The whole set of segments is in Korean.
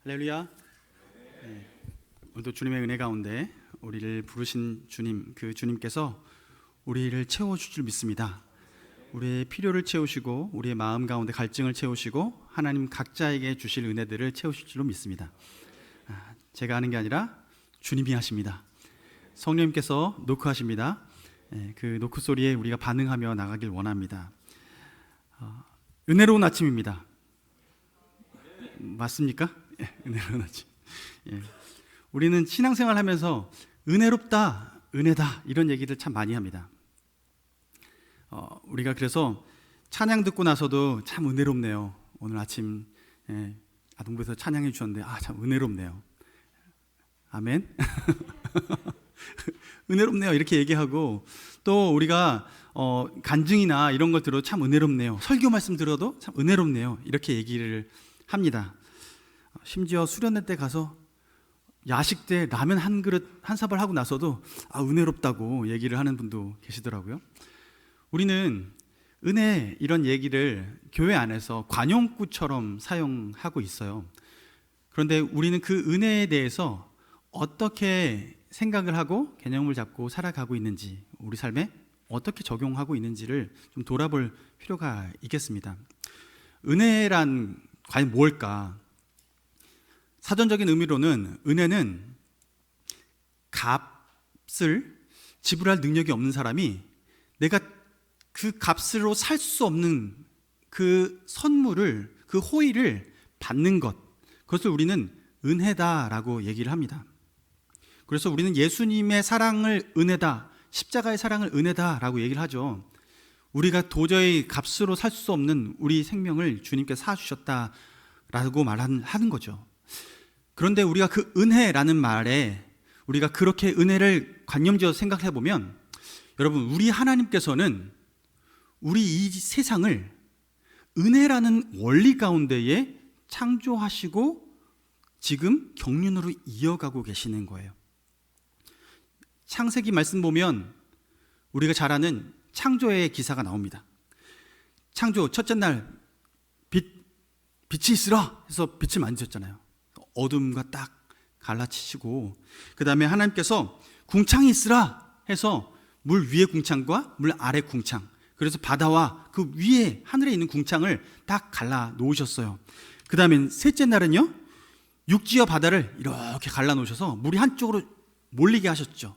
할렐루야. 오늘도 주님의 은혜 가운데 우리를 부르신 주님, 그 주님께서 우리를 채워줄 줄 믿습니다. 우리의 필요를 채우시고 우리의 마음 가운데 갈증을 채우시고 하나님 각자에게 주실 은혜들을 채우실 줄로 믿습니다. 제가 하는 게 아니라 주님이 하십니다. 성령님께서 노크하십니다. 그 노크 소리에 우리가 반응하며 나가길 원합니다. 은혜로운 아침입니다. 맞습니까? 은혜로운 아침. 우리는 신앙생활 하면서 은혜롭다, 은혜다 이런 얘기들 참 많이 합니다. 우리가 그래서 찬양 듣고 나서도 참 은혜롭네요. 오늘 아침 아동부에서 찬양해 주셨는데 참 은혜롭네요. 아멘. 은혜롭네요 이렇게 얘기하고, 또 우리가 간증이나 이런 걸 들어도 참 은혜롭네요, 설교 말씀 들어도 참 은혜롭네요 이렇게 얘기를 합니다. 심지어 수련회 때 가서 야식 때 라면 한 그릇 한 사발 하고 나서도 은혜롭다고 얘기를 하는 분도 계시더라고요. 우리는 은혜 이런 얘기를 교회 안에서 관용구처럼 사용하고 있어요. 그런데 우리는 그 은혜에 대해서 어떻게 생각을 하고 개념을 잡고 살아가고 있는지, 우리 삶에 어떻게 적용하고 있는지를 좀 돌아볼 필요가 있겠습니다. 은혜란 과연 뭘까? 사전적인 의미로는 은혜는 값을 지불할 능력이 없는 사람이 내가 그 값으로 살 수 없는 그 선물을, 그 호의를 받는 것, 그것을 우리는 은혜다라고 얘기를 합니다. 그래서 우리는 예수님의 사랑을 은혜다, 십자가의 사랑을 은혜다라고 얘기를 하죠. 우리가 도저히 값으로 살 수 없는 우리 생명을 주님께 사주셨다라고 말하는 거죠. 그런데 우리가 그 은혜라는 말에 우리가 그렇게 은혜를 관념지어서 생각해 보면, 여러분, 우리 하나님께서는 우리 이 세상을 은혜라는 원리 가운데에 창조하시고 지금 경륜으로 이어가고 계시는 거예요. 창세기 말씀 보면 우리가 잘 아는 창조의 기사가 나옵니다. 창조 첫째 날 빛이 있으라 해서 빛을 만드셨잖아요. 어둠과 딱 갈라치시고, 그 다음에 하나님께서 궁창이 있으라 해서 물 위에 궁창과 물 아래 궁창, 그래서 바다와 그 위에 하늘에 있는 궁창을 딱 갈라 놓으셨어요. 그 다음에 셋째 날은요, 육지와 바다를 이렇게 갈라 놓으셔서 물이 한쪽으로 몰리게 하셨죠.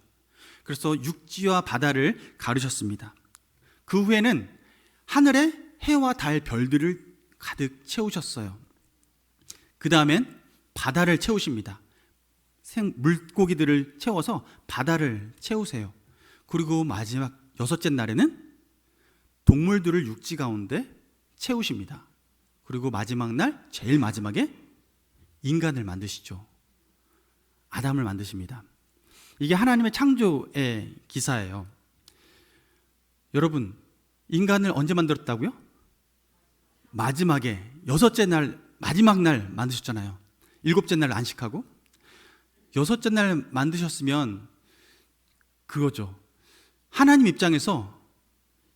그래서 육지와 바다를 가르셨습니다. 그 후에는 하늘에 해와 달, 별들을 가득 채우셨어요. 그 다음엔 바다를 채우십니다. 물고기들을 채워서 바다를 채우세요. 그리고 마지막 여섯째 날에는 동물들을 육지 가운데 채우십니다. 그리고 마지막 날, 제일 마지막에 인간을 만드시죠. 아담을 만드십니다. 이게 하나님의 창조의 기사예요. 여러분, 인간을 언제 만들었다고요? 마지막에 여섯째 날, 마지막 날 만드셨잖아요. 일곱째 날 안식하고 여섯째 날 만드셨으면 그거죠. 하나님 입장에서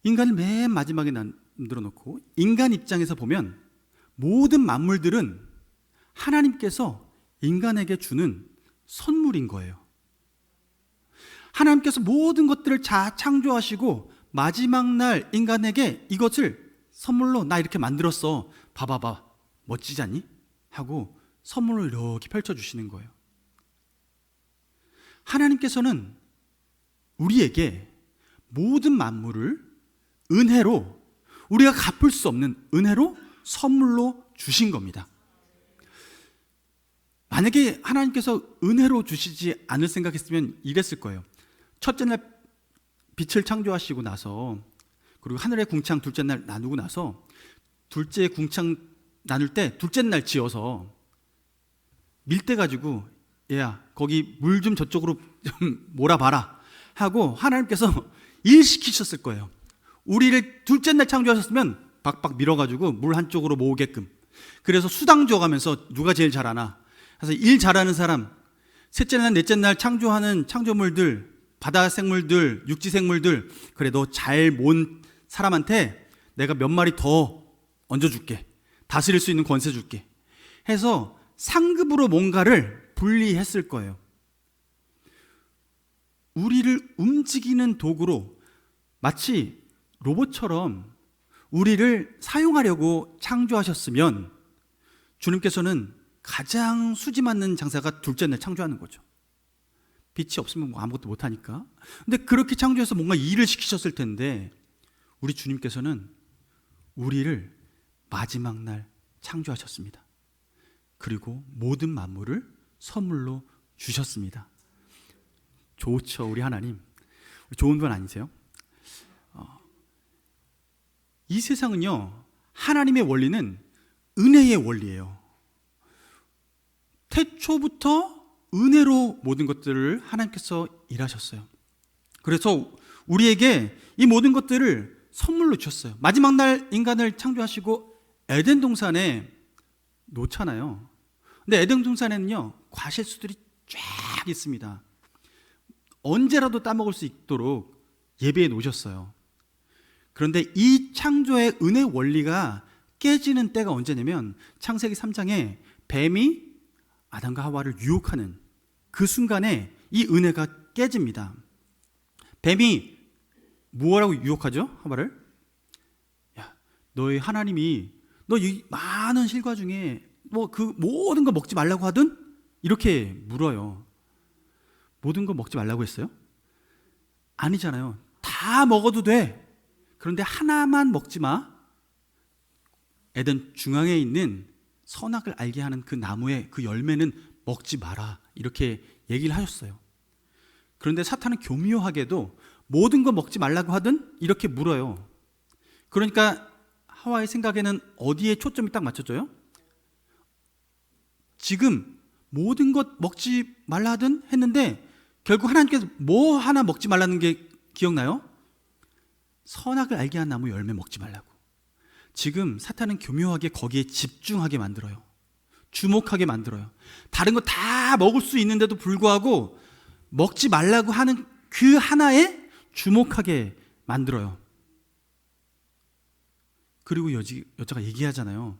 인간을 맨 마지막에 만들어 놓고, 인간 입장에서 보면 모든 만물들은 하나님께서 인간에게 주는 선물인 거예요. 하나님께서 모든 것들을 다 창조하시고 마지막 날 인간에게 이것을 선물로, 나 이렇게 만들었어, 봐봐봐, 멋지지 않니? 하고 선물을 이렇게 펼쳐주시는 거예요. 하나님께서는 우리에게 모든 만물을 은혜로, 우리가 갚을 수 없는 은혜로 선물로 주신 겁니다. 만약에 하나님께서 은혜로 주시지 않을 생각했으면 이랬을 거예요. 첫째 날 빛을 창조하시고 나서, 그리고 하늘의 궁창 둘째 날 나누고 나서, 둘째 궁창 나눌 때 둘째 날 지어서 밀대 가지고, 얘야 거기 물 좀 저쪽으로 좀 몰아봐라 하고 하나님께서 일 시키셨을 거예요. 우리를 둘째 날 창조하셨으면 박박 밀어가지고 물 한쪽으로 모으게끔, 그래서 수당 줘가면서 누가 제일 잘하나, 그래서 일 잘하는 사람, 셋째 날 넷째 날 창조하는 창조물들, 바다 생물들, 육지 생물들, 그래 너 잘 모은 사람한테 내가 몇 마리 더 얹어줄게, 다스릴 수 있는 권세 줄게 해서 상급으로 뭔가를 분리했을 거예요. 우리를 움직이는 도구로 마치 로봇처럼 우리를 사용하려고 창조하셨으면 주님께서는 가장 수지 맞는 장사가 둘째 날 창조하는 거죠. 빛이 없으면 뭐 아무것도 못하니까. 근데 그렇게 창조해서 뭔가 일을 시키셨을 텐데 우리 주님께서는 우리를 마지막 날 창조하셨습니다. 그리고 모든 만물을 선물로 주셨습니다. 좋죠, 우리 하나님. 좋은 분 아니세요? 이 세상은요, 하나님의 원리는 은혜의 원리예요. 태초부터 은혜로 모든 것들을 하나님께서 일하셨어요. 그래서 우리에게 이 모든 것들을 선물로 주셨어요. 마지막 날 인간을 창조하시고 에덴 동산에 놓잖아요. 근데 에덴 동산에는요, 과실수들이 쫙 있습니다. 언제라도 따먹을 수 있도록 예배해 놓으셨어요. 그런데 이 창조의 은혜 원리가 깨지는 때가 언제냐면 창세기 3장에 뱀이 아담과 하와를 유혹하는 그 순간에 이 은혜가 깨집니다. 뱀이 뭐라고 유혹하죠? 하와를? 야, 너희 하나님이 너 이 많은 실과 중에 뭐 그 모든 거 먹지 말라고 하든? 이렇게 물어요. 모든 거 먹지 말라고 했어요? 아니잖아요. 다 먹어도 돼. 그런데 하나만 먹지 마. 에덴 중앙에 있는 선악을 알게 하는 그 나무의 그 열매는 먹지 마라. 이렇게 얘기를 하셨어요. 그런데 사탄은 교묘하게도 모든 거 먹지 말라고 하든 이렇게 물어요. 그러니까 하와의 생각에는 어디에 초점이 딱 맞춰져요? 지금 모든 것 먹지 말라 하든 했는데 결국 하나님께서 뭐 하나 먹지 말라는 게 기억나요? 선악을 알게 한 나무 열매 먹지 말라고. 지금 사탄은 교묘하게 거기에 집중하게 만들어요. 주목하게 만들어요. 다른 거 다 먹을 수 있는데도 불구하고 먹지 말라고 하는 그 하나에 주목하게 만들어요. 그리고 여자가 얘기하잖아요.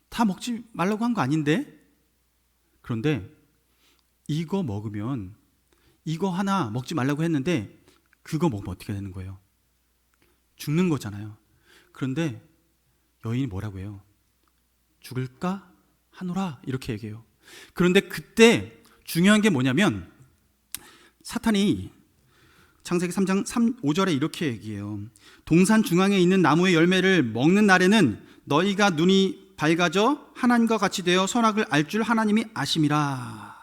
다 먹지 말라고 한 거 아닌데? 그런데 이거 먹으면 이거 하나 먹지 말라고 했는데 그거 먹으면 어떻게 되는 거예요? 죽는 거잖아요. 그런데 여인이 뭐라고 해요? 죽을까 하노라 이렇게 얘기해요. 그런데 그때 중요한 게 뭐냐면 사탄이 창세기 3장 5절에 이렇게 얘기해요. 동산 중앙에 있는 나무의 열매를 먹는 날에는 너희가 눈이 밝아져 하나님과 같이 되어 선악을 알 줄 하나님이 아심이라.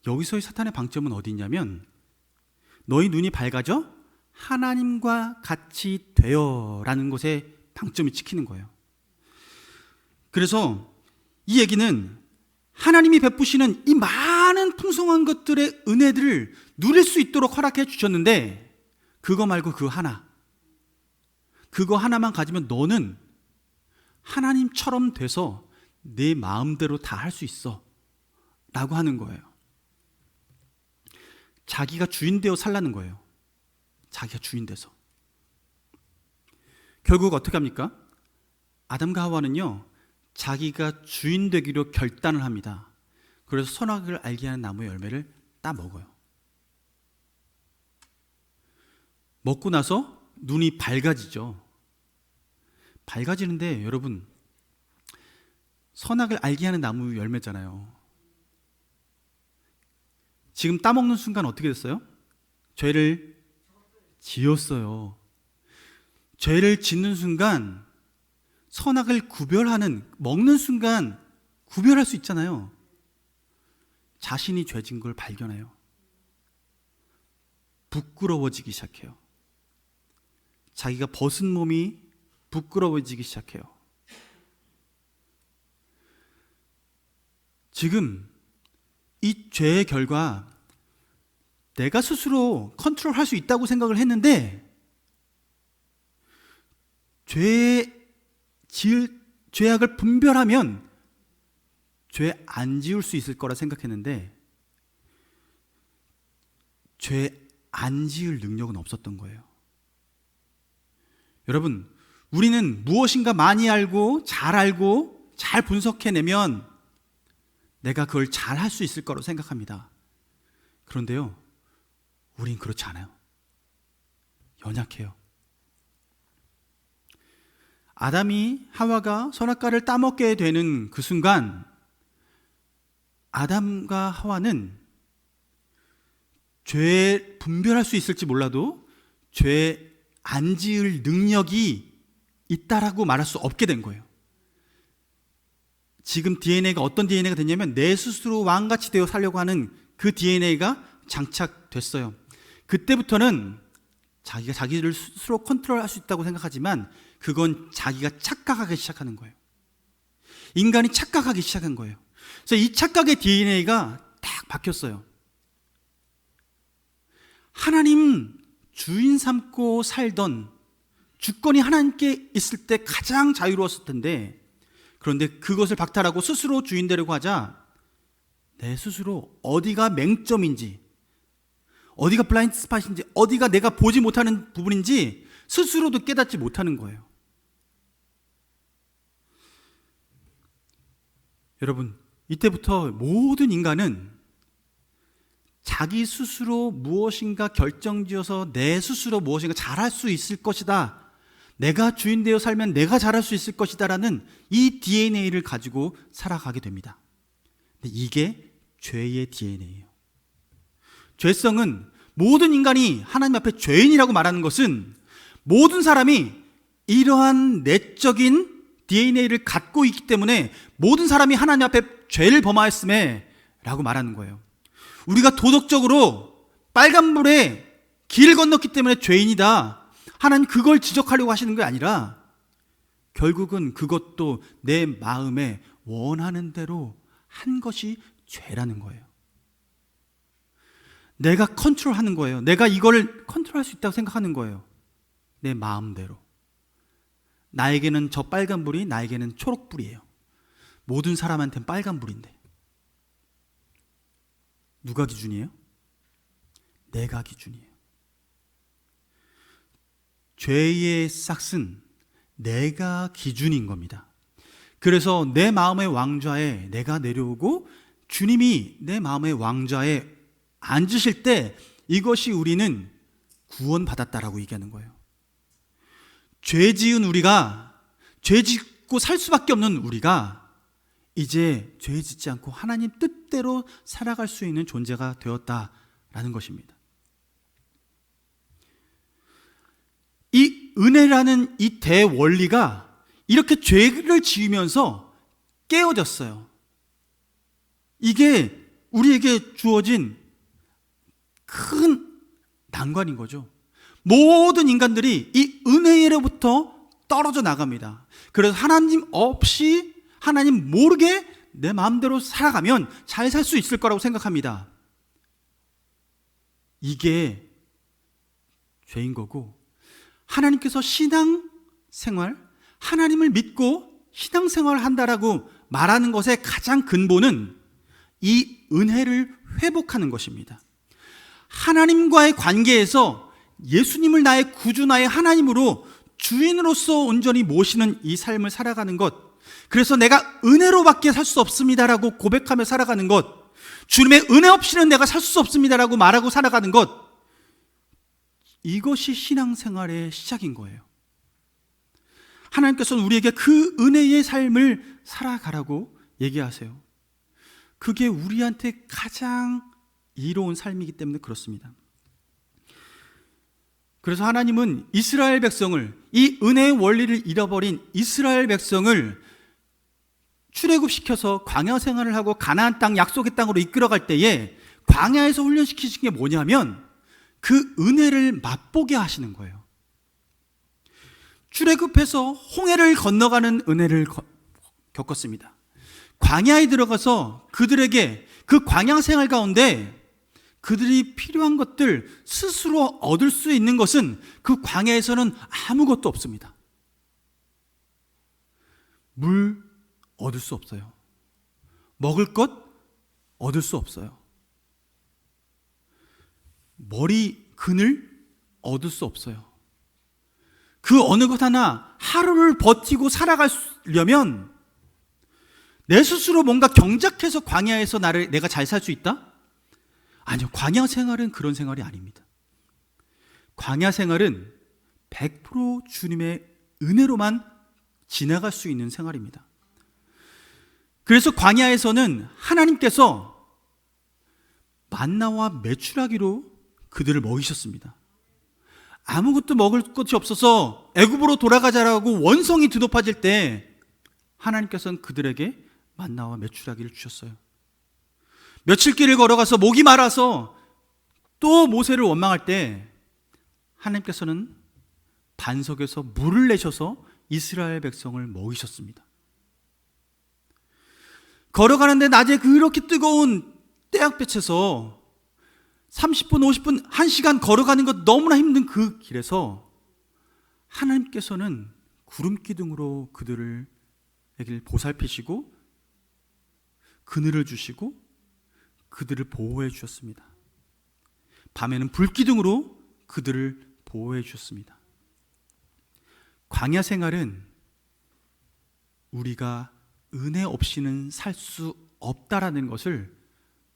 여기서의 사탄의 방점은 어디 있냐면 너희 눈이 밝아져 하나님과 같이 되어라는 것에 방점이 찍히는 거예요. 그래서 이 얘기는 하나님이 베푸시는 이 많은 풍성한 것들의 은혜들을 누릴 수 있도록 허락해 주셨는데 그거 말고 그거 하나만 가지면 너는 하나님처럼 돼서 내 마음대로 다 할 수 있어 라고 하는 거예요. 자기가 주인 되어 살라는 거예요. 자기가 주인 돼서. 결국 어떻게 합니까? 아담과 하와는요, 자기가 주인 되기로 결단을 합니다. 그래서 선악을 알게 하는 나무의 열매를 따 먹어요. 먹고 나서 눈이 밝아지죠. 밝아지는데 여러분, 선악을 알게 하는 나무 열매잖아요. 지금 따먹는 순간 어떻게 됐어요? 죄를 지었어요. 죄를 짓는 순간 선악을 구별하는, 먹는 순간 구별할 수 있잖아요. 자신이 죄진 걸 발견해요. 부끄러워지기 시작해요. 자기가 벗은 몸이 부끄러워지기 시작해요. 지금 이 죄의 결과 내가 스스로 컨트롤할 수 있다고 생각을 했는데 죄악을 분별하면 죄 안 지을 수 있을 거라 생각했는데 죄 안 지을 능력은 없었던 거예요. 여러분, 우리는 무엇인가 많이 알고 잘 알고 잘 분석해내면 내가 그걸 잘 할 수 있을 거라고 생각합니다. 그런데요, 우린 그렇지 않아요. 연약해요. 아담이 하와가 선악과를 따먹게 되는 그 순간 아담과 하와는 죄 분별할 수 있을지 몰라도 죄 안 지을 능력이 있다라고 말할 수 없게 된 거예요. 지금 DNA가 어떤 DNA가 됐냐면 내 스스로 왕같이 되어 살려고 하는 그 DNA가 장착됐어요. 그때부터는 자기가 자기를 스스로 컨트롤할 수 있다고 생각하지만 그건 자기가 착각하기 시작하는 거예요. 인간이 착각하기 시작한 거예요. 그래서 이 착각의 DNA가 딱 박혔어요. 하나님 주인 삼고 살던 주권이 하나님께 있을 때 가장 자유로웠을 텐데, 그런데 그것을 박탈하고 스스로 주인 되려고 하자 내 스스로 어디가 맹점인지, 어디가 블라인드 스팟인지, 어디가 내가 보지 못하는 부분인지 스스로도 깨닫지 못하는 거예요. 여러분, 이때부터 모든 인간은 자기 스스로 무엇인가 결정지어서 내 스스로 무엇인가 잘할 수 있을 것이다, 내가 주인 되어 살면 내가 잘할 수 있을 것이다 라는 이 DNA를 가지고 살아가게 됩니다. 근데 이게 죄의 DNA예요. 죄성은, 모든 인간이 하나님 앞에 죄인이라고 말하는 것은 모든 사람이 이러한 내적인 DNA를 갖고 있기 때문에 모든 사람이 하나님 앞에 죄를 범하였음에 라고 말하는 거예요. 우리가 도덕적으로 빨간불에 길 건넜기 때문에 죄인이다, 하나님 그걸 지적하려고 하시는 게 아니라 결국은 그것도 내 마음에 원하는 대로 한 것이 죄라는 거예요. 내가 컨트롤하는 거예요. 내가 이걸 컨트롤할 수 있다고 생각하는 거예요. 내 마음대로. 나에게는 저 빨간불이 나에게는 초록불이에요. 모든 사람한테는 빨간불인데 누가 기준이에요? 내가 기준이에요. 죄의 싹은 내가 기준인 겁니다. 그래서 내 마음의 왕좌에 내가 내려오고 주님이 내 마음의 왕좌에 앉으실 때 이것이 우리는 구원받았다라고 얘기하는 거예요. 죄 지은 우리가, 죄 짓고 살 수밖에 없는 우리가 이제 죄 짓지 않고 하나님 뜻대로 살아갈 수 있는 존재가 되었다라는 것입니다. 이 은혜라는 이 대원리가 이렇게 죄를 지으면서 깨어졌어요. 이게 우리에게 주어진 큰 난관인 거죠. 모든 인간들이 이 은혜로부터 떨어져 나갑니다. 그래서 하나님 없이, 하나님 모르게 내 마음대로 살아가면 잘 살 수 있을 거라고 생각합니다. 이게 죄인 거고, 하나님께서 신앙생활, 하나님을 믿고 신앙생활을 한다라고 말하는 것의 가장 근본은 이 은혜를 회복하는 것입니다. 하나님과의 관계에서 예수님을 나의 구주, 나의 하나님으로 주인으로서 온전히 모시는 이 삶을 살아가는 것, 그래서 내가 은혜로밖에 살 수 없습니다라고 고백하며 살아가는 것, 주님의 은혜 없이는 내가 살 수 없습니다라고 말하고 살아가는 것, 이것이 신앙생활의 시작인 거예요. 하나님께서는 우리에게 그 은혜의 삶을 살아가라고 얘기하세요. 그게 우리한테 가장 이로운 삶이기 때문에 그렇습니다. 그래서 하나님은 이스라엘 백성을, 이 은혜의 원리를 잃어버린 이스라엘 백성을 출애굽시켜서 광야 생활을 하고 가나안 땅, 약속의 땅으로 이끌어갈 때에 광야에서 훈련시키신 게 뭐냐면 그 은혜를 맛보게 하시는 거예요. 출애굽해서 홍해를 건너가는 은혜를 겪었습니다. 광야에 들어가서 그들에게 그 광야 생활 가운데 그들이 필요한 것들 스스로 얻을 수 있는 것은 그 광야에서는 아무것도 없습니다. 물 얻을 수 없어요. 먹을 것 얻을 수 없어요. 머리 그늘 얻을 수 없어요. 그 어느 것 하나 하루를 버티고 살아가려면 내 스스로 뭔가 경작해서 광야에서 내가 잘 살 수 있다? 아니요. 광야 생활은 그런 생활이 아닙니다. 광야 생활은 100% 주님의 은혜로만 지나갈 수 있는 생활입니다. 그래서 광야에서는 하나님께서 만나와 메추라기로 그들을 먹이셨습니다. 아무것도 먹을 것이 없어서 애굽으로 돌아가자라고 원성이 드높아질 때 하나님께서는 그들에게 만나와 메추라기를 주셨어요. 며칠 길을 걸어가서 목이 마라서 또 모세를 원망할 때 하나님께서는 반석에서 물을 내셔서 이스라엘 백성을 먹이셨습니다. 걸어가는데 낮에 그렇게 뜨거운 태양볕에서 30분, 50분, 1시간 걸어가는 것 너무나 힘든 그 길에서 하나님께서는 구름 기둥으로 그들을 보살피시고 그늘을 주시고 그들을 보호해 주셨습니다. 밤에는 불기둥으로 그들을 보호해 주셨습니다. 광야 생활은 우리가 은혜 없이는 살 수 없다라는 것을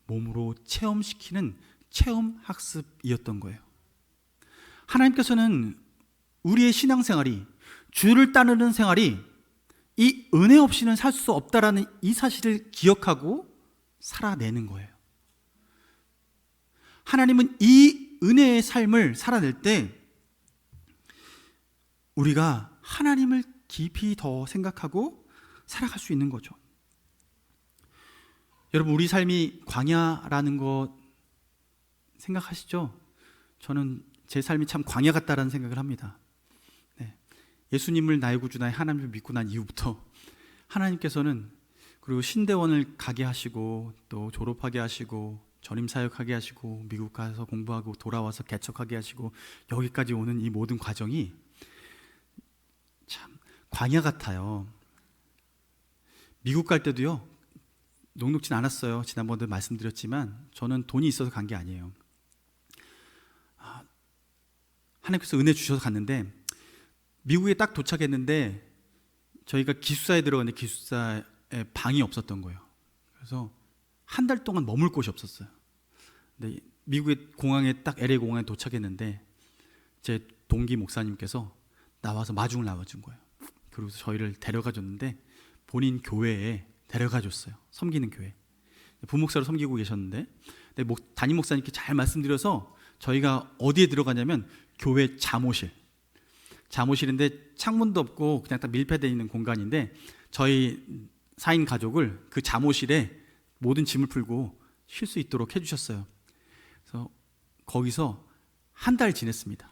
몸으로 체험시키는 체험 학습이었던 거예요. 하나님께서는 우리의 신앙생활이, 주를 따르는 생활이 이 은혜 없이는 살 수 없다라는 이 사실을 기억하고 살아내는 거예요. 하나님은 이 은혜의 삶을 살아낼 때 우리가 하나님을 깊이 더 생각하고 살아갈 수 있는 거죠. 여러분, 우리 삶이 광야라는 것 생각하시죠? 저는 제 삶이 참 광야 같다라는 생각을 합니다. 네. 예수님을 나의 구주, 나의 하나님을 믿고 난 이후부터 하나님께서는 그리고 신대원을 가게 하시고 또 졸업하게 하시고 전임 사역하게 하시고 미국 가서 공부하고 돌아와서 개척하게 하시고 여기까지 오는 이 모든 과정이 참 광야 같아요. 미국 갈 때도요, 녹록진 않았어요. 지난번에도 말씀드렸지만 저는 돈이 있어서 간 게 아니에요. 하나님께서 은혜 주셔서 갔는데 미국에 딱 도착했는데 저희가 기숙사에 들어갔는데 기숙사에 방이 없었던 거예요. 그래서 한 달 동안 머물 곳이 없었어요. 근데 미국의 공항에 딱 LA 공항에 도착했는데 제 동기 목사님께서 나와서 마중을 나와준 거예요. 그리고 저희를 데려가 줬는데 본인 교회에 데려가 줬어요. 섬기는 교회. 부목사로 섬기고 계셨는데 담임 목사님께 잘 말씀드려서 저희가 어디에 들어가냐면 교회 잠옷실인데 창문도 없고 그냥 딱 밀폐되어 있는 공간인데 저희 4인 가족을 그 잠옷실에 모든 짐을 풀고 쉴 수 있도록 해주셨어요. 그래서 거기서 한 달 지냈습니다.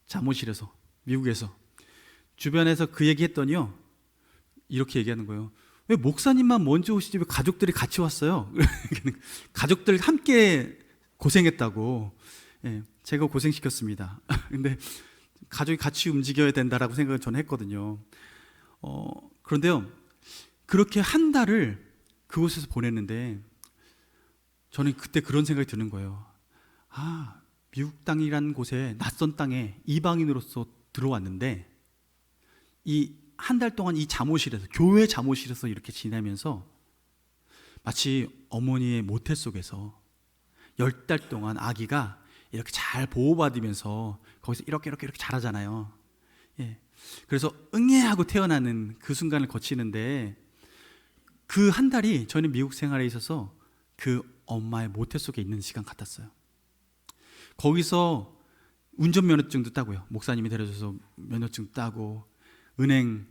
잠옷실에서, 미국에서. 주변에서 그 얘기 했더니요, 이렇게 얘기하는 거예요. 왜 목사님만 먼저 오시지 왜 가족들이 같이 왔어요? 가족들 함께 고생했다고. 예, 제가 고생시켰습니다. 근데 가족이 같이 움직여야 된다라고 생각을 저는 했거든요. 그런데요, 그렇게 한 달을 그곳에서 보냈는데 저는 그때 그런 생각이 드는 거예요. 미국 땅이라는 곳에, 낯선 땅에 이방인으로서 들어왔는데 이 한 달 동안 이 잠옷실에서, 교회 잠옷실에서 이렇게 지내면서 마치 어머니의 모태 속에서 10달 동안 아기가 이렇게 잘 보호받으면서 거기서 이렇게 자라잖아요. 예. 그래서 응애하고 태어나는 그 순간을 거치는데 그 한 달이 저는 미국 생활에 있어서 그 엄마의 모태 속에 있는 시간 같았어요. 거기서 운전면허증도 따고요. 목사님이 데려줘서 면허증 따고 은행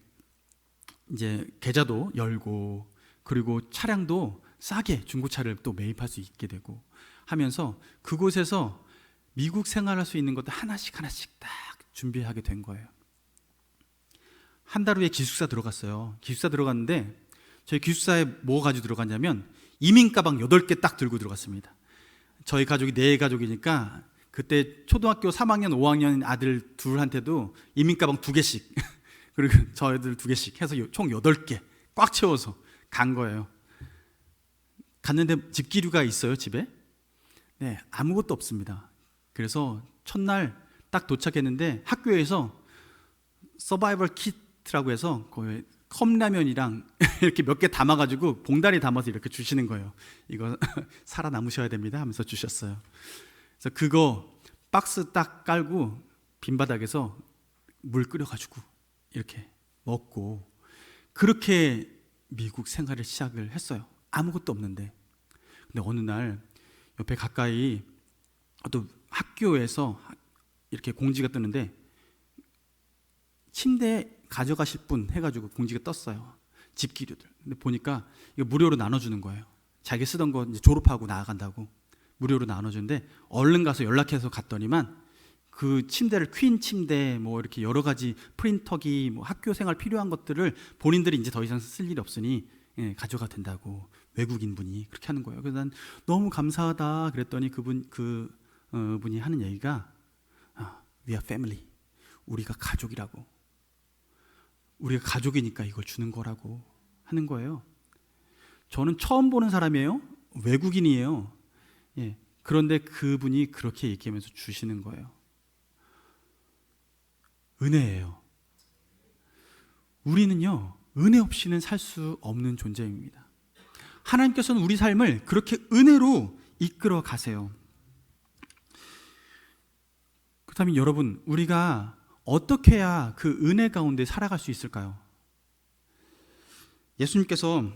이제 계좌도 열고 그리고 차량도 싸게 중고차를 또 매입할 수 있게 되고 하면서 그곳에서 미국 생활할 수 있는 것도 하나씩 딱 준비하게 된 거예요. 한 달 후에 기숙사 들어갔어요. 기숙사 들어갔는데 저희 기숙사에 뭐 가지고 들어갔냐면 이민 가방 8개 딱 들고 들어갔습니다. 저희 가족이 4가족이니까 그때 초등학교 3학년, 5학년 아들 둘한테도 이민 가방 2개씩 그리고 저희들 2개씩 해서 총 8개 꽉 채워서 간 거예요. 갔는데 집기류가 있어요, 집에? 네, 아무것도 없습니다. 그래서 첫날 딱 도착했는데 학교에서 서바이벌 키트라고 해서 거의 컵라면이랑 이렇게 몇 개 담아가지고 봉다리 담아서 이렇게 주시는 거예요. 이거 살아남으셔야 됩니다 하면서 주셨어요. 그래서 그거 박스 딱 깔고 빈바닥에서 물 끓여가지고 이렇게 먹고 그렇게 미국 생활을 시작을 했어요. 아무것도 없는데. 근데 어느 날 옆에 가까이 또 학교에서 이렇게 공지가 뜨는데 침대 가져가실 분 해가지고 공지가 떴어요. 집기류들. 근데 보니까 이거 무료로 나눠주는 거예요. 자기 쓰던 거 이제 졸업하고 나아간다고 무료로 나눠주는데 얼른 가서 연락해서 갔더니만 그 침대를 퀸 침대 뭐 이렇게 여러 가지 프린터기 뭐 학교 생활 필요한 것들을 본인들이 이제 더 이상 쓸 일이 없으니 가져가 된다고 외국인 분이 그렇게 하는 거예요. 그래서 난 너무 감사하다 그랬더니 분이 하는 얘기가 We are family. 우리가 가족이라고. 우리가 가족이니까 이걸 주는 거라고 하는 거예요. 저는 처음 보는 사람이에요. 외국인이에요. 예. 그런데 그분이 그렇게 얘기하면서 주시는 거예요. 은혜예요. 우리는요, 은혜 없이는 살 수 없는 존재입니다. 하나님께서는 우리 삶을 그렇게 은혜로 이끌어 가세요. 그렇다면 여러분, 우리가 어떻게 해야 그 은혜 가운데 살아갈 수 있을까요? 예수님께서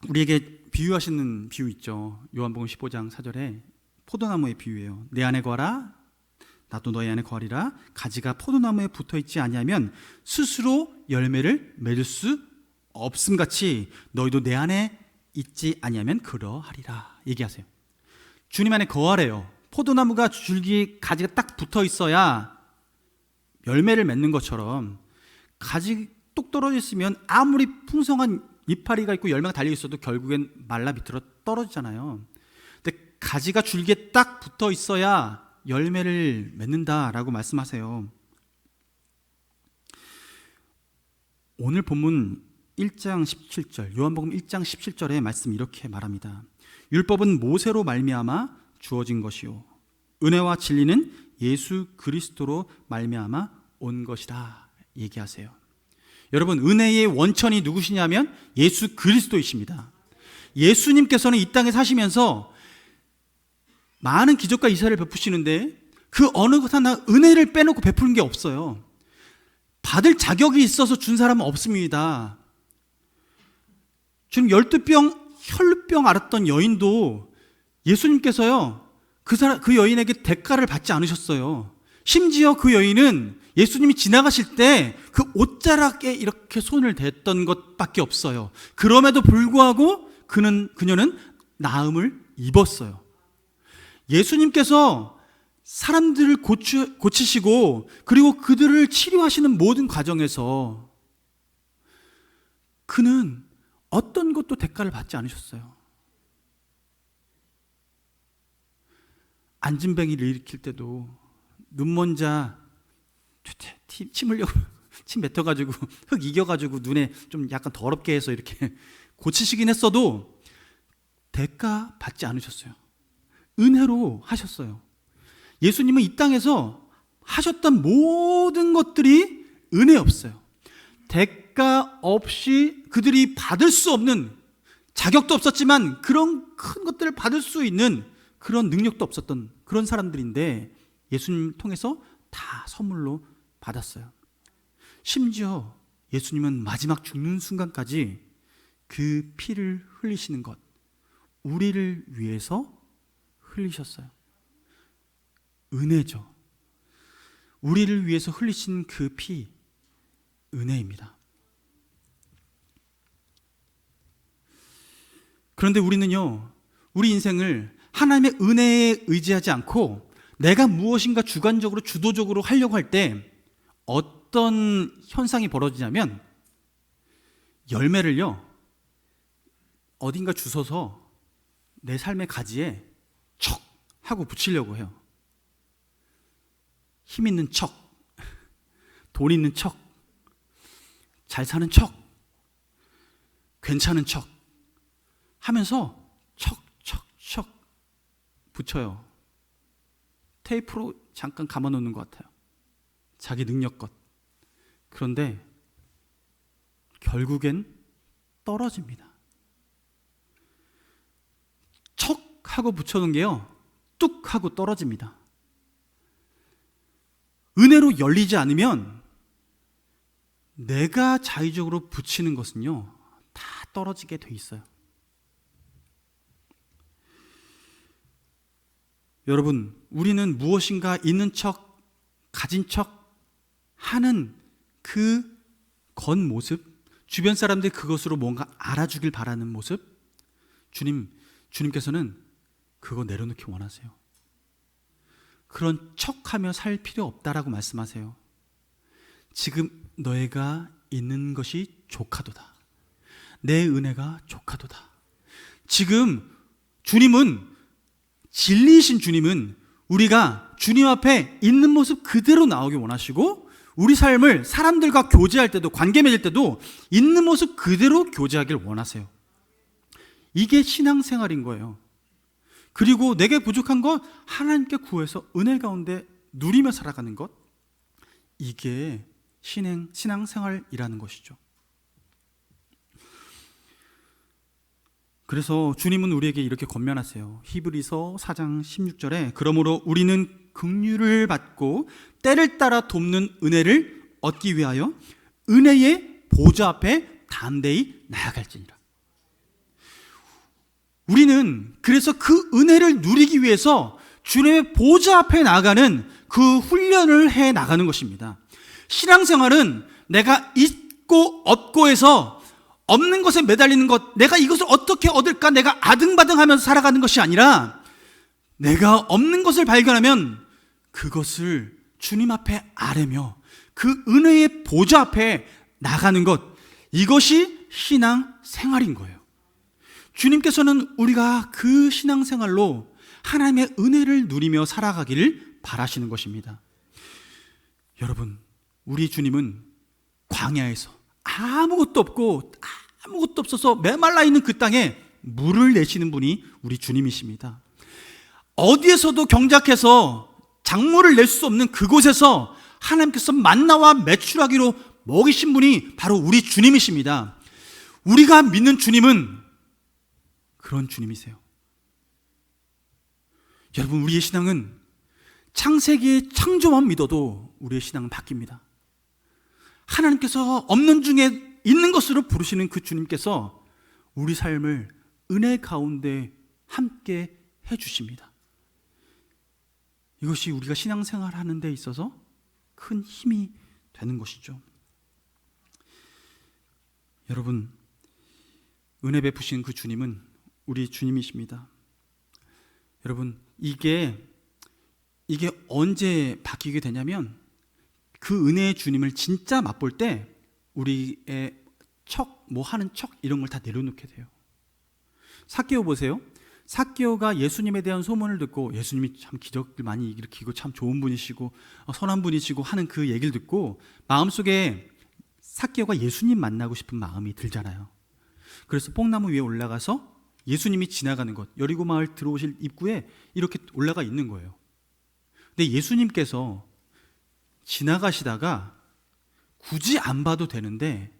우리에게 비유하시는 비유 있죠. 요한복음 15장 4절에 포도나무의 비유예요. 내 안에 거하라 나도 너희 안에 거하리라. 가지가 포도나무에 붙어있지 아니하면 스스로 열매를 맺을 수 없음같이 너희도 내 안에 있지 아니하면 그러하리라 얘기하세요. 주님 안에 거하래요. 포도나무가 줄기 가지가 딱 붙어있어야 열매를 맺는 것처럼 가지 똑 떨어져 있으면 아무리 풍성한 이파리가 있고 열매가 달려 있어도 결국엔 말라 밑으로 떨어지잖아요. 근데 가지가 줄기에 딱 붙어 있어야 열매를 맺는다라고 말씀하세요. 오늘 본문 1장 17절 요한복음 1장 17절의 말씀 이렇게 말합니다. 율법은 모세로 말미암아 주어진 것이요 은혜와 진리는 예수 그리스도로 말미암아 온 것이다 얘기하세요. 여러분, 은혜의 원천이 누구시냐면 예수 그리스도이십니다. 예수님께서는 이 땅에 사시면서 많은 기적과 이사를 베푸시는데 그 어느 것 하나 은혜를 빼놓고 베푸는 게 없어요. 받을 자격이 있어서 준 사람은 없습니다. 지금 12병 혈루병 앓았던 여인도 예수님께서요 그 여인에게 대가를 받지 않으셨어요. 심지어 그 여인은 예수님이 지나가실 때 그 옷자락에 이렇게 손을 댔던 것밖에 없어요. 그럼에도 불구하고 그녀는 나음을 입었어요. 예수님께서 사람들을 고치시고 그리고 그들을 치료하시는 모든 과정에서 그는 어떤 것도 대가를 받지 않으셨어요. 안진뱅이를 일으킬 때도 눈먼 자 침 흘려고 침 뱉어가지고 흙 이겨가지고 눈에 좀 약간 더럽게 해서 이렇게 고치시긴 했어도 대가 받지 않으셨어요. 은혜로 하셨어요. 예수님은 이 땅에서 하셨던 모든 것들이 은혜 없어요. 대가 없이 그들이 받을 수 없는 자격도 없었지만 그런 큰 것들을 받을 수 있는 그런 능력도 없었던 그런 사람들인데 예수님 통해서 다 선물로 받았어요. 심지어 예수님은 마지막 죽는 순간까지 그 피를 흘리시는 것, 우리를 위해서 흘리셨어요. 은혜죠. 우리를 위해서 흘리신 그 피, 은혜입니다. 그런데 우리는요, 우리 인생을 하나님의 은혜에 의지하지 않고 내가 무엇인가 주관적으로 주도적으로 하려고 할 때 어떤 현상이 벌어지냐면 열매를요 어딘가 주워서 내 삶의 가지에 척 하고 붙이려고 해요. 힘 있는 척, 돈 있는 척, 잘 사는 척, 괜찮은 척 하면서 척 붙여요. 테이프로 잠깐 감아놓는 것 같아요. 자기 능력껏. 그런데 결국엔 떨어집니다. 척 하고 붙여놓은 게요, 뚝 하고 떨어집니다. 은혜로 열리지 않으면 내가 자의적으로 붙이는 것은요, 다 떨어지게 돼 있어요. 여러분, 우리는 무엇인가 있는 척, 가진 척 하는 그 겉모습, 주변 사람들이 그것으로 뭔가 알아주길 바라는 모습, 주님께서는 그거 내려놓기 원하세요. 그런 척하며 살 필요 없다라고 말씀하세요. 지금 너희가 있는 것이 조카도다. 내 은혜가 조카도다. 지금 주님은, 진리이신 주님은 우리가 주님 앞에 있는 모습 그대로 나오기 원하시고, 우리 삶을 사람들과 교제할 때도, 관계 맺을 때도 있는 모습 그대로 교제하길 원하세요. 이게 신앙생활인 거예요. 그리고 내게 부족한 것 하나님께 구해서 은혜 가운데 누리며 살아가는 것, 이게 신앙생활이라는 것이죠. 그래서 주님은 우리에게 이렇게 권면하세요. 히브리서 4장 16절에 그러므로 우리는 긍휼을 받고 때를 따라 돕는 은혜를 얻기 위하여 은혜의 보좌 앞에 담대히 나아갈지니라. 우리는 그래서 그 은혜를 누리기 위해서 주님의 보좌 앞에 나아가는 그 훈련을 해 나가는 것입니다. 신앙생활은 내가 있고 없고에서 없는 것에 매달리는 것, 내가 이것을 어떻게 얻을까, 내가 아등바등하면서 살아가는 것이 아니라, 내가 없는 것을 발견하면 그것을 주님 앞에 아뢰며 그 은혜의 보좌 앞에 나가는 것, 이것이 신앙생활인 거예요. 주님께서는 우리가 그 신앙생활로 하나님의 은혜를 누리며 살아가기를 바라시는 것입니다. 여러분, 우리 주님은 광야에서 아무것도 없고 아무것도 없어서 메말라 있는 그 땅에 물을 내시는 분이 우리 주님이십니다. 어디에서도 경작해서 작물을 낼 수 없는 그곳에서 하나님께서 만나와 메추라기로 먹이신 분이 바로 우리 주님이십니다. 우리가 믿는 주님은 그런 주님이세요. 여러분, 우리의 신앙은 창세기의 창조만 믿어도 우리의 신앙은 바뀝니다. 하나님께서 없는 중에 있는 것으로 부르시는 그 주님께서 우리 삶을 은혜 가운데 함께 해주십니다. 이것이 우리가 신앙생활 하는 데 있어서 큰 힘이 되는 것이죠. 여러분, 은혜 베푸신 그 주님은 우리 주님이십니다. 여러분, 이게 언제 바뀌게 되냐면, 그 은혜의 주님을 진짜 맛볼 때 우리의 하는 척 이런 걸 다 내려놓게 돼요. 삭개오 보세요. 삭개오가 예수님에 대한 소문을 듣고, 예수님이 참 기적을 많이 일으키고 참 좋은 분이시고 선한 분이시고 하는 그 얘기를 듣고 마음속에 삭개오가 예수님 만나고 싶은 마음이 들잖아요. 그래서 뽕나무 위에 올라가서 예수님이 지나가는 곳, 여리고 마을 들어오실 입구에 이렇게 올라가 있는 거예요. 근데 예수님께서 지나가시다가 굳이 안 봐도 되는데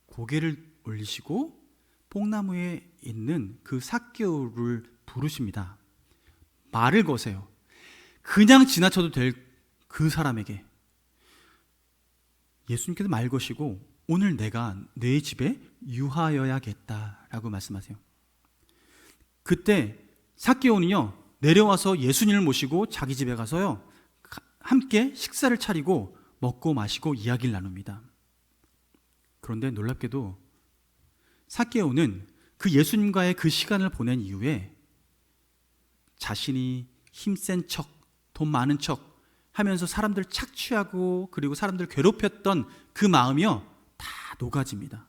고개를 올리시고 뽕나무에 있는 그 삭개오를 부르십니다. 말을 거세요. 그냥 지나쳐도 될 그 사람에게 예수님께서 말 거시고, 오늘 내가 내 집에 유하여야겠다라고 말씀하세요. 그때 삭개오는요, 내려와서 예수님을 모시고 자기 집에 가서요 함께 식사를 차리고 먹고 마시고 이야기를 나눕니다. 그런데 놀랍게도 삭개오는 그 예수님과의 그 시간을 보낸 이후에 자신이 힘센 척, 돈 많은 척 하면서 사람들 착취하고 그리고 사람들 괴롭혔던 그 마음이요 다 녹아집니다.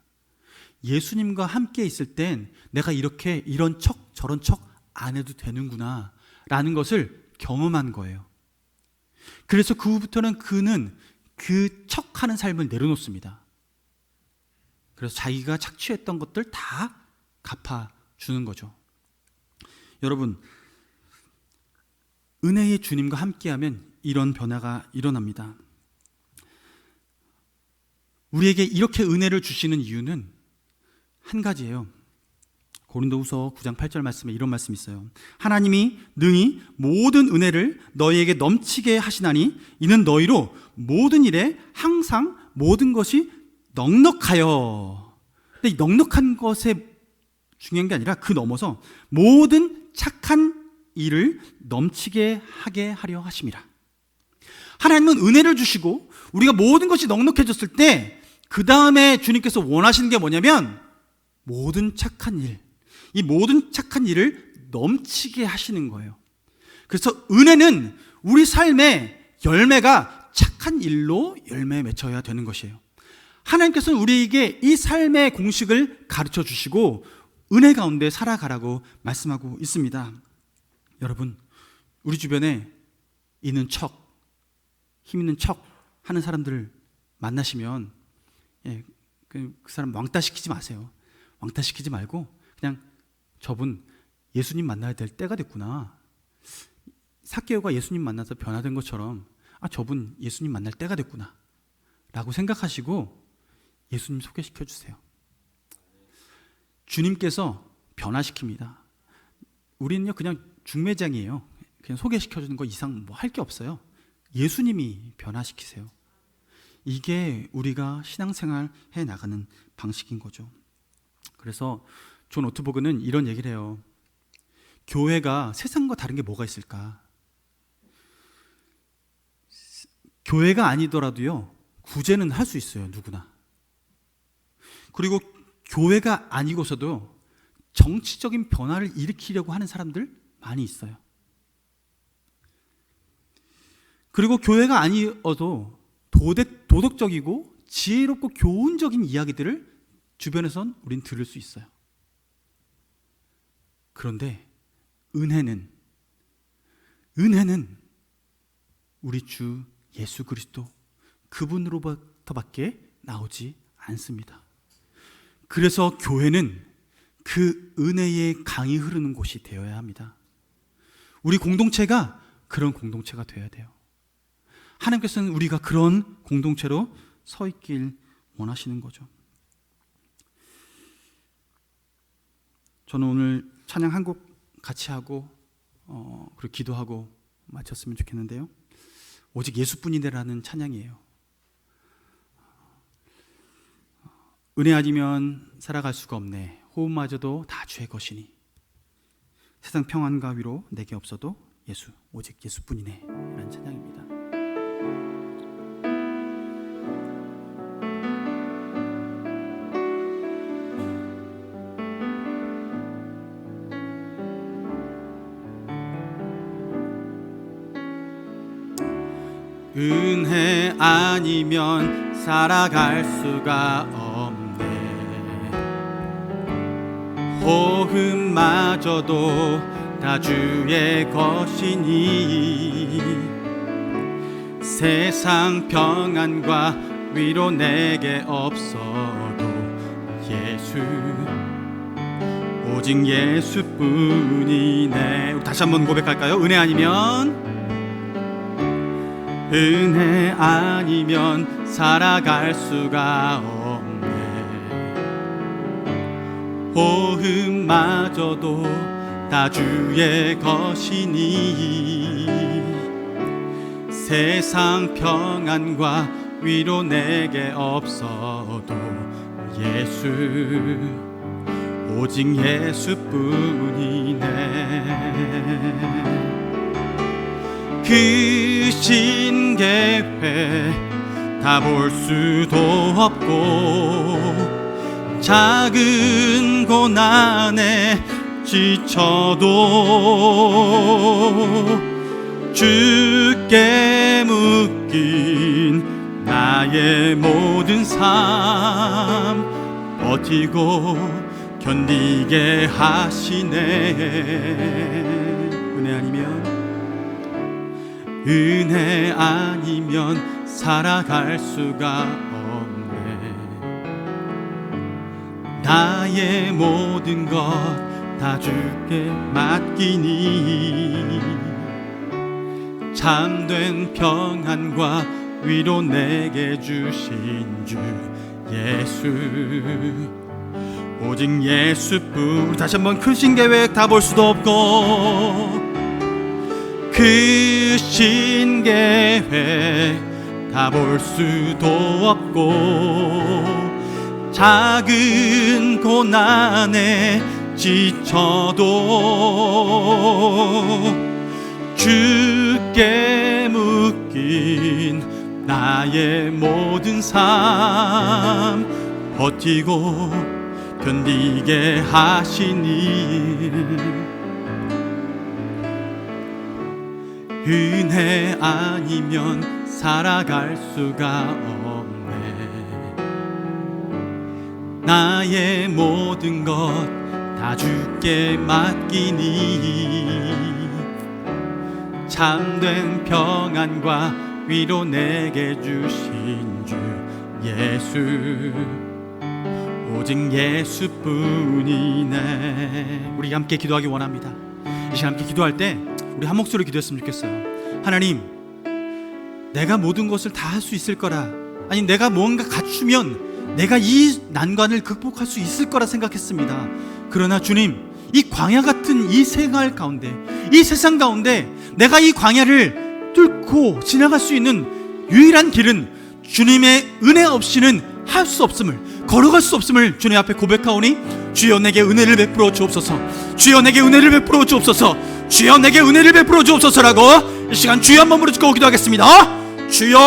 예수님과 함께 있을 땐 내가 이렇게 이런 척 저런 척 안 해도 되는구나 라는 것을 경험한 거예요. 그래서 그 후부터는 그는 그 척하는 삶을 내려놓습니다. 그래서 자기가 착취했던 것들 다 갚아주는 거죠. 여러분, 은혜의 주님과 함께하면 이런 변화가 일어납니다. 우리에게 이렇게 은혜를 주시는 이유는 한 가지예요. 고린도후서 9장 8절 말씀에 이런 말씀이 있어요. 하나님이 능히 모든 은혜를 너희에게 넘치게 하시나니 이는 너희로 모든 일에 항상 모든 것이 넉넉하여. 근데 이 넉넉한 것에 중요한 게 아니라 그 넘어서 모든 착한 일을 넘치게 하게 하려 하심이라. 하나님은 은혜를 주시고 우리가 모든 것이 넉넉해졌을 때 그 다음에 주님께서 원하시는 게 뭐냐면 모든 착한 일, 이 모든 착한 일을 넘치게 하시는 거예요. 그래서 은혜는 우리 삶의 열매가 착한 일로 열매 맺혀야 되는 것이에요. 하나님께서는 우리에게 이 삶의 공식을 가르쳐 주시고 은혜 가운데 살아가라고 말씀하고 있습니다. 여러분, 우리 주변에 있는 척, 힘 있는 척 하는 사람들을 만나시면 그 사람 왕따시키지 마세요. 왕따시키지 말고 그냥 저분 예수님 만나야 될 때가 됐구나. 삭개오가 예수님 만나서 변화된 것처럼 저분 예수님 만날 때가 됐구나 라고 생각하시고 예수님 소개시켜 주세요. 주님께서 변화시킵니다. 우리는요 그냥 중매장이에요. 그냥 소개시켜 주는 거 이상 뭐 할 게 없어요. 예수님이 변화시키세요. 이게 우리가 신앙생활 해 나가는 방식인 거죠. 그래서 존 오트버그는 이런 얘기를 해요. 교회가 세상과 다른 게 뭐가 있을까? 교회가 아니더라도요 구제는 할 수 있어요, 누구나. 그리고 교회가 아니고서도 정치적인 변화를 일으키려고 하는 사람들 많이 있어요. 그리고 교회가 아니어도 도덕적이고 지혜롭고 교훈적인 이야기들을 주변에선 우린 들을 수 있어요. 그런데 은혜는 우리 주 예수 그리스도 그분으로부터밖에 나오지 않습니다. 그래서 교회는 그 은혜의 강이 흐르는 곳이 되어야 합니다. 우리 공동체가 그런 공동체가 되어야 돼요. 하나님께서는 우리가 그런 공동체로 서 있길 원하시는 거죠. 저는 오늘 찬양 한 곡 같이 하고 그리고 기도하고 마쳤으면 좋겠는데요. 오직 예수뿐이네라는 찬양이에요. 은혜 아니면 살아갈 수가 없네. 호흡마저도 다 주의 것이니 세상 평안과 위로 내게 없어도 예수, 오직 예수뿐이네 라는 찬양입니다. 은혜 아니면 살아갈 수가 없네. 호흡마저도 다 주의 것이니 세상 평안과 위로 내게 없어도 예수, 오직 예수뿐이네. 우리 다시 한번 고백할까요? 은혜 아니면 살아갈 수가 없네. 호흡마저도 다 주의 것이니 세상 평안과 위로 내게 없어도 예수, 오직 예수뿐이네. 그 신계회 다 볼 수도 없고 작은 고난에 지쳐도 주께 묶인 나의 모든 삶 버티고 견디게 하시네. 은혜 아니면 살아갈 수가 없네. 나의 모든 것 다 주께 맡기니 참된 평안과 위로 내게 주신 주 예수, 오직 예수뿐. 다시 한번 크신 계획 다 볼 수도 없고, 크신 계획 다 볼 수도 없고, 작은 고난에 지쳐도 주께 묶인 나의 모든 삶 버티고 견디게 하시니, 은혜 아니면 살아갈 수가 없네. 나의 모든 것 다 주께 맡기니, 참된 평안과 위로 내게 주신 주 예수, 오직 예수뿐이네. 우리 함께 기도하기 원합니다. 이 시간 함께 기도할 때 우리 한 목소리로 기도했으면 좋겠어요. 하나님, 내가 모든 것을 다 할 수 있을 거라, 아니 내가 뭔가 갖추면 내가 이 난관을 극복할 수 있을 거라 생각했습니다. 그러나 주님, 이 광야 같은 이 생활 가운데, 이 세상 가운데 내가 이 광야를 뚫고 지나갈 수 있는 유일한 길은 주님의 은혜 없이는 할 수 없음을, 걸어갈 수 없음을 주님 앞에 고백하오니, 주여 내게 은혜를 베풀어 주옵소서, 주여 내게 은혜를 베풀어 주옵소서, 주여 내게 은혜를 베풀어 주옵소서라고 이 시간 주여 한번 부르짖고 기도하겠습니다. 주여!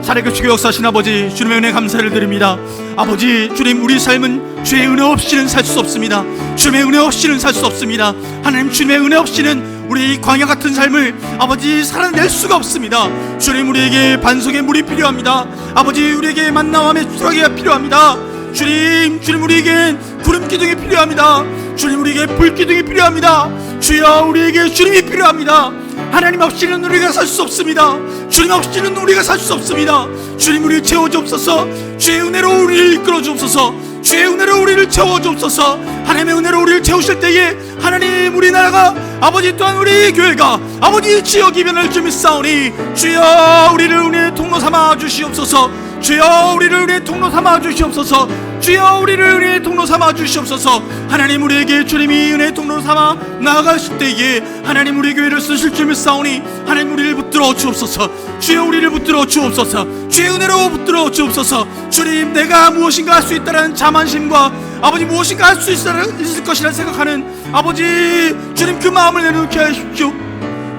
살아계시고 역사하신 아버지, 주님의 은혜 감사를 드립니다. 아버지, 주님, 우리 삶은 주의 은혜 없이는 살 수 없습니다. 주님의 은혜 없이는 살 수 없습니다. 하나님, 주님의 은혜 없이는 우리 이 광야 같은 삶을 아버지 살아낼 수가 없습니다. 주님, 우리에게 반석의 물이 필요합니다. 아버지, 우리에게 만나와 메추라기가 필요합니다. 주님, 우리에게 구름 기둥이 필요합니다. 주님, 우리에게 불 기둥이 필요합니다. 주여, 우리에게 주님이 필요합니다. 하나님 없이는 우리가 살 수 없습니다. 주님 없이는 우리가 살 수 없습니다. 주님, 우리를 채워주옵소서. 주의 은혜로 우리를 이끌어 주옵소서. 주의 은혜로 우리를 채워주옵소서. 하나님의 은혜로 우리를 채우실 때에 하나님, 우리나라가, 아버지, 또한 우리 교회가, 아버지, 지역 이변을 좀 있사오니 주여, 우리를 은혜의 통로 삼아 주시옵소서. 주여, 우리를 은혜의 통로 삼아 주시옵소서. 주여, 우리를 은혜의 통로 삼아 주시옵소서. 하나님, 우리에게 주님이 은혜의 통로 삼아 나아가실 때에 하나님, 우리 교회를 쓰실 줄 믿사오니 하나님, 우리를 붙들어 주옵소서. 주여, 우리를 붙들어 주옵소서. 주의 은혜로 붙들어 주옵소서. 주님, 내가 무엇인가 할 수 있다는 자만심과 아버지, 무엇인가 할 수 있을 것이라 생각하는 아버지, 주님, 그 마음을 내려놓게 하십시오.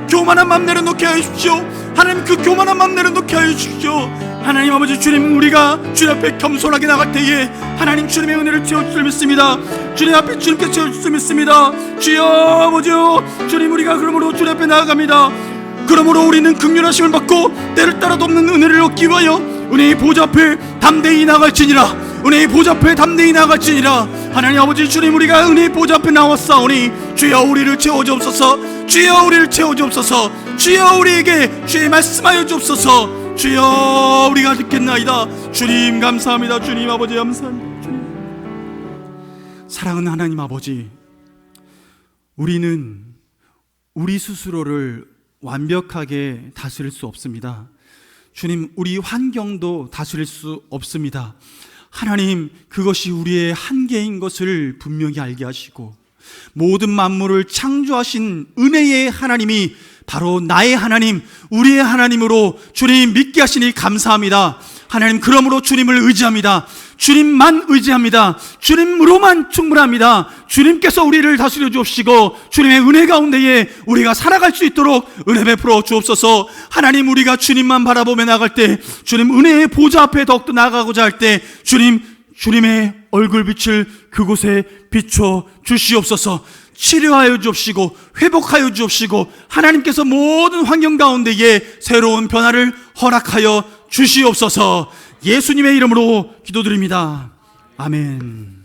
교만한 마음 내려놓게 하십시오. 하나님, 그 교만한 마음 내려놓게 하십시오. 하나님 아버지, 주님, 우리가 주님 앞에 겸손하게 나갈 때에 하나님, 주님의 은혜를 채워줄 줄 믿습니다. 주님 앞에 주님께 채워줄 줄 믿습니다. 주여, 아버지요, 주님, 우리가 그러므로 주님 앞에 나아갑니다. 그러므로 우리는 긍휼하심을 받고 때를 따라 돕는 은혜를 얻기 위하여 은혜의 보좌 앞에 담대히 나갈지니라. 은혜의 보좌 앞에 담대히 나갈지니라. 하나님 아버지, 주님, 우리가 은혜의 보좌 앞에 나왔사오니 주여, 우리를 채워주옵소서. 주여, 우리를 채워주옵소서. 주여, 우리에게 주의 말씀하여 주옵소서. 주여, 우리가 듣겠나이다. 주님, 감사합니다. 주님 아버지, 감사합니다. 주님. 사랑하는 하나님 아버지, 우리는 우리 스스로를 완벽하게 다스릴 수 없습니다. 주님, 우리 환경도 다스릴 수 없습니다. 하나님, 그것이 우리의 한계인 것을 분명히 알게 하시고, 모든 만물을 창조하신 은혜의 하나님이 바로 나의 하나님, 우리의 하나님으로 주님 믿게 하시니 감사합니다. 하나님, 그러므로 주님을 의지합니다. 주님만 의지합니다. 주님으로만 충분합니다. 주님께서 우리를 다스려 주옵시고 주님의 은혜 가운데에 우리가 살아갈 수 있도록 은혜 베풀어 주옵소서. 하나님, 우리가 주님만 바라보며 나갈 때, 주님 은혜의 보좌 앞에 더욱더 나아가고자 할 때 주님의 얼굴빛을 그곳에 비춰 주시옵소서. 치료하여 주옵시고 회복하여 주옵시고 하나님께서 모든 환경 가운데에 새로운 변화를 허락하여 주시옵소서. 예수님의 이름으로 기도드립니다. 아멘.